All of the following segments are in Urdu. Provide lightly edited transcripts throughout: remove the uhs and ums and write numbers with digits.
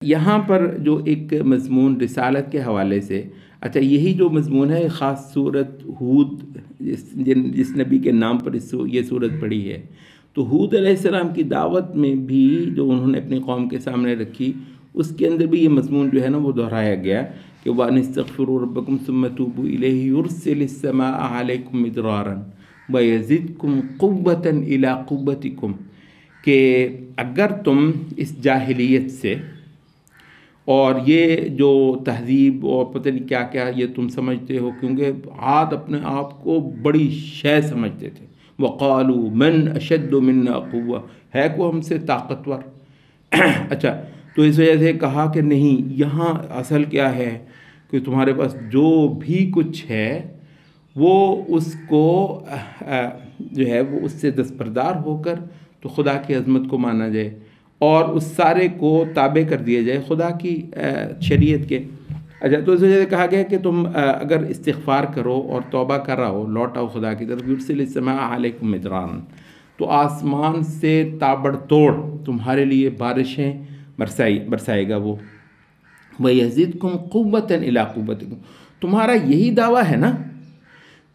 یہاں پر جو ایک مضمون رسالت کے حوالے سے، اچھا یہی جو مضمون ہے خاص صورت ہود جس نبی کے نام پر یہ صورت پڑھی ہے، تو ہود علیہ السلام کی دعوت میں بھی جو انہوں نے اپنی قوم کے سامنے رکھی، اس کے اندر بھی یہ مضمون جو ہے نا وہ دہرایا گیا کہ وَأَنِ اسْتَغْفِرُوا رَبَّكُمْ ثُمَّ تُوبُوا إِلَيْهِ يُرْسِلِ السَّمَاءَ عَلَيْكُمْ مِدْرَارًا وَيَزِدْكُمْ قُوَّةً إِلَىٰ قُوَّتِكُمْ، کہ اگر تم اس جاہلیت سے اور یہ جو تہذیب اور پتہ نہیں کیا کیا یہ تم سمجھتے ہو، کیونکہ عاد اپنے آپ کو بڑی شے سمجھتے تھے، وَقَالُوا مَنْ أَشَدُّ مِنَّا قُوَّةً، ہے کو ہم سے طاقتور۔ اچھا، تو اس وجہ سے کہا کہ نہیں، یہاں اصل کیا ہے کہ تمہارے پاس جو بھی کچھ ہے وہ اس کو جو ہے وہ اس سے دستبردار ہو کر تو خدا کی عظمت کو مانا جائے اور اس سارے کو تابع کر دیا جائے خدا کی شریعت کے۔ اچھا، تو اس وجہ سے کہا گیا کہ تم اگر استغفار کرو اور توبہ کر رہا ہو، لوٹاؤ خدا کی طرف، یرسل السماء علیکم مدرارا، تو آسمان سے تابڑ توڑ تمہارے لیے بارشیں برسائے گا وہ، وَيَزِدْكُمْ قُوَّةً إِلَىٰ قُوَّتِكُمْ۔ تمہارا یہی دعویٰ ہے نا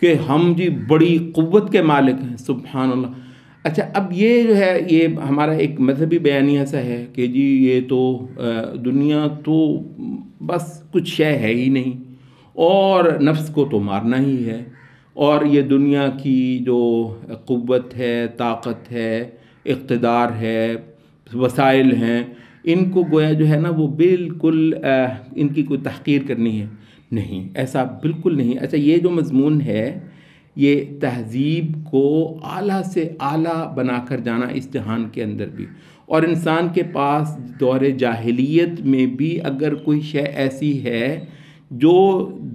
کہ ہم جی بڑی قوت کے مالک ہیں، سبحان اللہ۔ اچھا، اب یہ جو ہے یہ ہمارا ایک مذہبی بیانیہ سا ہے کہ جی یہ تو دنیا تو بس کچھ شے ہے ہی نہیں، اور نفس کو تو مارنا ہی ہے، اور یہ دنیا کی جو قوت ہے، طاقت ہے، اقتدار ہے، وسائل ہیں، ان کو گویا جو ہے نا وہ بالکل ان کی کوئی تحقیر کرنی ہے، نہیں، ایسا بالکل نہیں۔ اچھا، یہ جو مضمون ہے یہ تہذیب کو اعلیٰ سے اعلیٰ بنا کر جانا اس جہان کے اندر بھی، اور انسان کے پاس دور جاہلیت میں بھی اگر کوئی شے ایسی ہے جو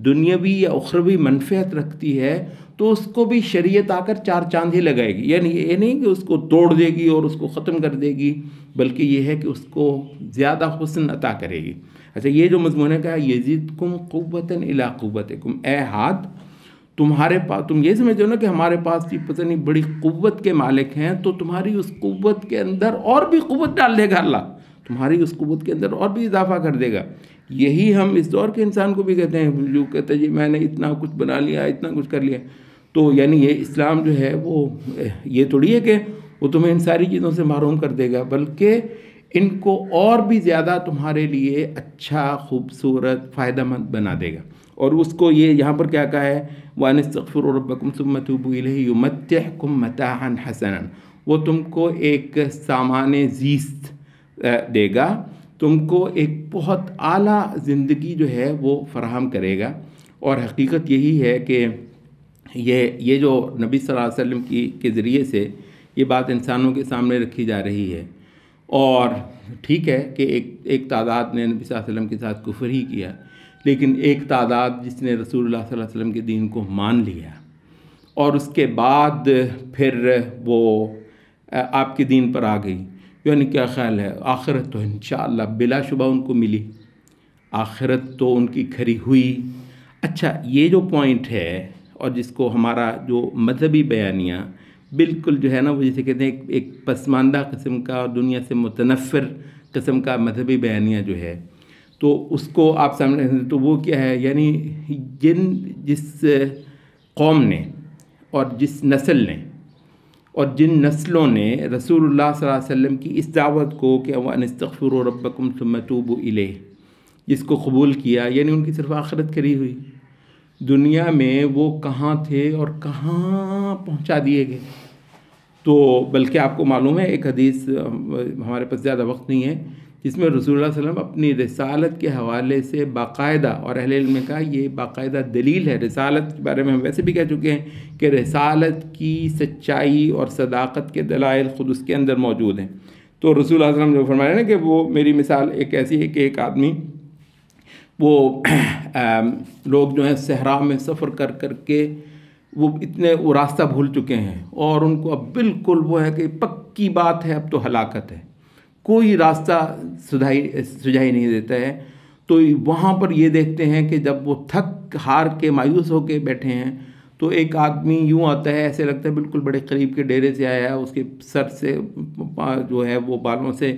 دنیاوی یا اخروی منفعت رکھتی ہے تو اس کو بھی شریعت آ کر چار چاند ہی لگائے گی، یعنی یہ نہیں کہ اس کو توڑ دے گی اور اس کو ختم کر دے گی، بلکہ یہ ہے کہ اس کو زیادہ حسن عطا کرے گی۔ اچھا، یہ جو مضمون ہے کہا یزدکم قوۃ الی قوتکم، اے ہاتھ تمہارے پاس، تم یہ سمجھتے ہو نا کہ ہمارے پاس بھی پتہ نہیں بڑی قوت کے مالک ہیں، تو تمہاری اس قوت کے اندر اور بھی قوت ڈال دے گا اللہ، تمہاری اس قوت کے اندر اور بھی اضافہ کر دے گا۔ یہی ہم اس دور کے انسان کو بھی کہتے ہیں، جو کہتے ہیں جی میں نے اتنا کچھ بنا لیا، اتنا کچھ کر لیا، تو یعنی یہ اسلام جو ہے وہ یہ تھوڑی ہے کہ وہ تمہیں ان ساری چیزوں سے محروم کر دے گا، بلکہ ان کو اور بھی زیادہ تمہارے لیے اچھا، خوبصورت، فائدہ مند بنا دے گا۔ اور اس کو یہ یہاں پر کیا کہا ہے، وَأَنِ اسْتَغْفِرُوا رَبَّكُمْ ثُمَّ تُوبُوا إِلَيْهِ يُمَتِّعْكُمْ مَتَاعًا حَسَنًا، وہ تم کو ایک سامان زیست دے گا، تم کو ایک بہت اعلیٰ زندگی جو ہے وہ فراہم کرے گا۔ اور حقیقت یہی ہے کہ یہ جو نبی صلی اللہ علیہ وسلم کے ذریعے سے یہ بات انسانوں کے سامنے رکھی جا رہی ہے، اور ٹھیک ہے کہ ایک تعداد نے نبی صلی اللہ علیہ وسلم کے ساتھ کفر ہی کیا، لیکن ایک تعداد جس نے رسول اللہ صلی اللہ علیہ وسلم کے دین کو مان لیا، اور اس کے بعد پھر وہ آپ کے دین پر آ گئی، یعنی کیا خیال ہے، آخرت تو انشاءاللہ بلا شبہ ان کو ملی، آخرت تو ان کی کھری ہوئی۔ اچھا، یہ جو پوائنٹ ہے اور جس کو ہمارا جو مذہبی بیانیہ بالکل جو ہے نا وہ جسے کہتے ہیں ایک پسماندہ قسم کا اور دنیا سے متنفر قسم کا مذہبی بیانیہ جو ہے، تو اس کو آپ سامنے، تو وہ کیا ہے، یعنی جس قوم نے اور جس نسل نے اور جن نسلوں نے رسول اللہ صلی اللہ علیہ وسلم کی اس دعوت کو کہ وَأَنِ اسْتَغْفِرُوا رَبَّكُمْ ثُمَّ تُوبُوا إِلَيْهِ، جس کو قبول کیا، یعنی ان کی صرف آخرت کری ہوئی، دنیا میں وہ کہاں تھے اور کہاں پہنچا دیے گئے۔ تو بلکہ آپ کو معلوم ہے ایک حدیث، ہمارے پاس زیادہ وقت نہیں ہے، جس میں رسول اللہ صلی اللہ علیہ وسلم اپنی رسالت کے حوالے سے باقاعدہ، اور اہل علم نے کہا یہ باقاعدہ دلیل ہے، رسالت کے بارے میں ہم ویسے بھی کہہ چکے ہیں کہ رسالت کی سچائی اور صداقت کے دلائل خود اس کے اندر موجود ہیں۔ تو رسول اللہ صلی اللہ علیہ وسلم نے فرمایا نا کہ وہ میری مثال ایک ایسی ہے کہ ایک آدمی، وہ لوگ جو ہیں صحرا میں سفر کر کر کے وہ اتنے وہ راستہ بھول چکے ہیں، اور ان کو اب بالکل وہ ہے کہ پکی بات ہے اب تو ہلاکت ہے، کوئی راستہ سجائی نہیں دیتا ہے۔ تو وہاں پر یہ دیکھتے ہیں کہ جب وہ تھک ہار کے مایوس ہو کے بیٹھے ہیں، تو ایک آدمی یوں آتا ہے، ایسے لگتا ہے بالکل بڑے قریب کے ڈیرے سے آیا ہے، اس کے سر سے جو ہے وہ بالوں سے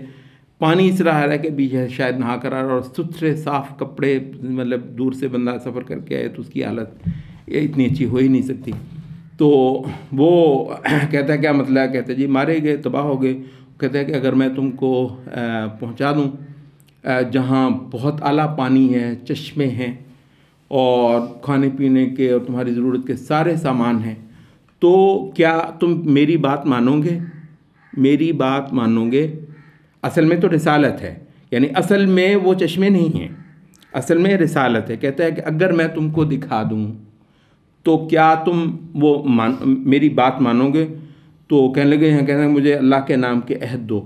پانی اس طرح آ رہا ہے کہ ابھی شاید نہا کر آ رہا، اور ستھرے صاف کپڑے، مطلب دور سے بندہ سفر کر کے آئے تو اس کی حالت اتنی اچھی ہو ہی نہیں سکتی۔ تو وہ کہتا ہے کیا مطلب ہے؟ کہتا ہے جی مارے گئے، تباہ ہو گئے۔ کہتا ہے کہ اگر میں تم کو پہنچا دوں جہاں بہت اعلیٰ پانی ہے، چشمے ہیں، اور کھانے پینے کے اور تمہاری ضرورت کے سارے سامان ہیں، تو کیا تم میری بات مانو گے؟ میری بات مانو گے؟ اصل میں تو رسالت ہے، یعنی اصل میں وہ چشمے نہیں ہیں، اصل میں رسالت ہے۔ کہتا ہے کہ اگر میں تم کو دکھا دوں تو کیا تم وہ میری بات مانو گے؟ تو کہنے لگے ہیں، کہنے لگے مجھے اللہ کے نام کے عہد دو۔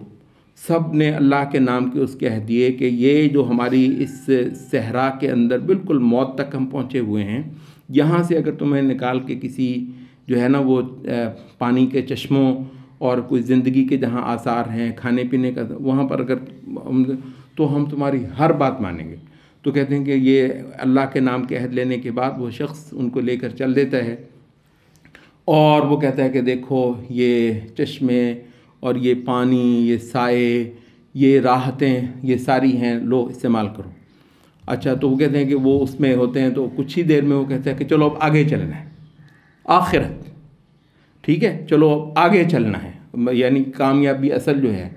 سب نے اللہ کے نام کے اس کے عہد دیے کہ یہ جو ہماری اس صحرا کے اندر بالکل موت تک ہم پہنچے ہوئے ہیں، یہاں سے اگر تمہیں نکال کے کسی جو ہے نا وہ پانی کے چشموں اور کوئی زندگی کے جہاں آثار ہیں، کھانے پینے کا، وہاں پر اگر تو ہم تمہاری ہر بات مانیں گے۔ تو کہتے ہیں کہ یہ اللہ کے نام کے عہد لینے کے بعد وہ شخص ان کو لے کر چل دیتا ہے، اور وہ کہتا ہے کہ دیکھو یہ چشمے اور یہ پانی، یہ سائے، یہ راحتیں، یہ ساری ہیں، لو استعمال کرو۔ اچھا، تو وہ کہتے ہیں کہ وہ اس میں ہوتے ہیں، تو کچھ ہی دیر میں وہ کہتے ہیں کہ چلو اب آگے چلنا ہے، آخرت، ٹھیک ہے، چلو اب آگے چلنا ہے، یعنی کامیابی اصل جو ہے۔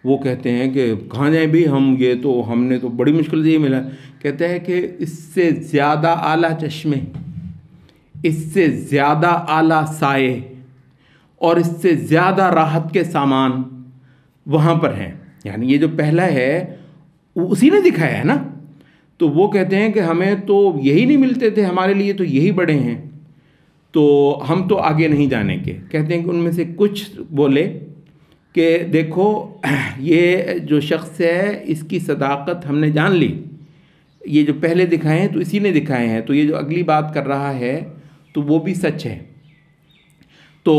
وہ کہتے ہیں کہ کہاں جائیں بھی ہم، یہ تو ہم نے تو بڑی مشکل سے یہ ملا۔ کہتے ہیں کہ اس سے زیادہ اعلیٰ چشمے، اس سے زیادہ اعلیٰ سائے اور اس سے زیادہ راحت کے سامان وہاں پر ہیں، یعنی یہ جو پہلا ہے وہ اسی نے دکھایا ہے نا۔ تو وہ کہتے ہیں کہ ہمیں تو یہی نہیں ملتے تھے، ہمارے لیے تو یہی بڑے ہیں، تو ہم تو آگے نہیں جانے کے۔ کہتے ہیں کہ ان میں سے کچھ بولے کہ دیکھو یہ جو شخص ہے اس کی صداقت ہم نے جان لی، یہ جو پہلے دکھائے ہیں تو اسی نے دکھائے ہیں، تو یہ جو اگلی بات کر رہا ہے تو وہ بھی سچ ہے۔ تو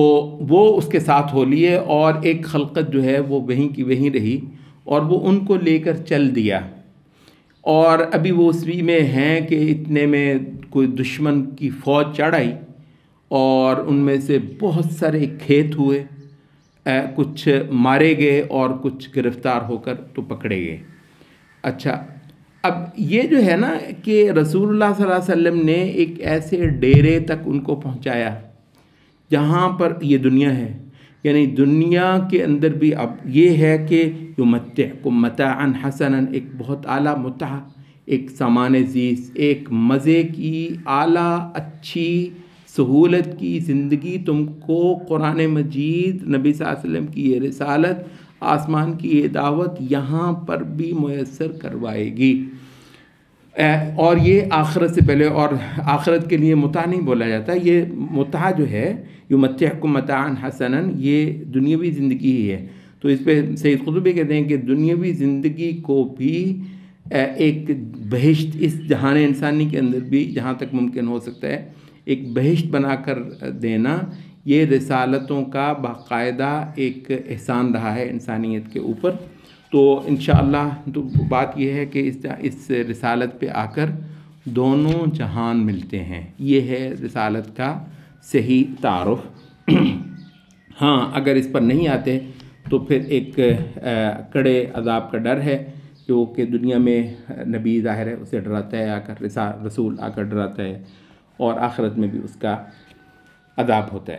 وہ اس کے ساتھ ہو لیے، اور ایک خلقت جو ہے وہ وہیں کی وہیں رہی، اور وہ ان کو لے کر چل دیا۔ اور ابھی وہ اسی میں ہیں کہ اتنے میں کوئی دشمن کی فوج چڑھ آئی، اور ان میں سے بہت سارے کھیت ہوئے، کچھ مارے گئے اور کچھ گرفتار ہو کر تو پکڑے گئے۔ اچھا، اب یہ جو ہے نا کہ رسول اللہ صلی اللہ علیہ وسلم نے ایک ایسے ڈیرے تک ان کو پہنچایا جہاں پر یہ دنیا ہے، یعنی دنیا کے اندر بھی اب یہ ہے کہ یمتعکم متاعا حسنا، ایک بہت اعلیٰ متاع، ایک سامان زیست، ایک مزے کی اعلیٰ اچھی سہولت کی زندگی تم کو قرآن مجید، نبی صلی اللہ علیہ وسلم کی یہ رسالت، آسمان کی یہ دعوت یہاں پر بھی میسر کروائے گی۔ اور یہ آخرت سے پہلے، اور آخرت کے لیے متاع نہیں بولا جاتا، یہ متاع جو ہے یمتعکم متاعا حسنا، یہ دنیاوی زندگی ہی ہے۔ تو اس پہ سید قطب کہتے ہیں کہ دنیاوی زندگی کو بھی ایک بہشت اس جہان انسانی کے اندر بھی جہاں تک ممکن ہو سکتا ہے ایک بہشت بنا کر دینا، یہ رسالتوں کا باقاعدہ ایک احسان رہا ہے انسانیت کے اوپر۔ تو انشاءاللہ تو بات یہ ہے کہ اس رسالت پہ آ کر دونوں جہان ملتے ہیں، یہ ہے رسالت کا صحیح تعارف۔ ہاں، اگر اس پر نہیں آتے تو پھر ایک کڑے عذاب کا ڈر ہے، جو کہ دنیا میں نبی ظاہر ہے اسے ڈراتا ہے، آ کر رسول آ کر ڈراتا ہے، اور آخرت میں بھی اس کا عذاب ہوتا ہے۔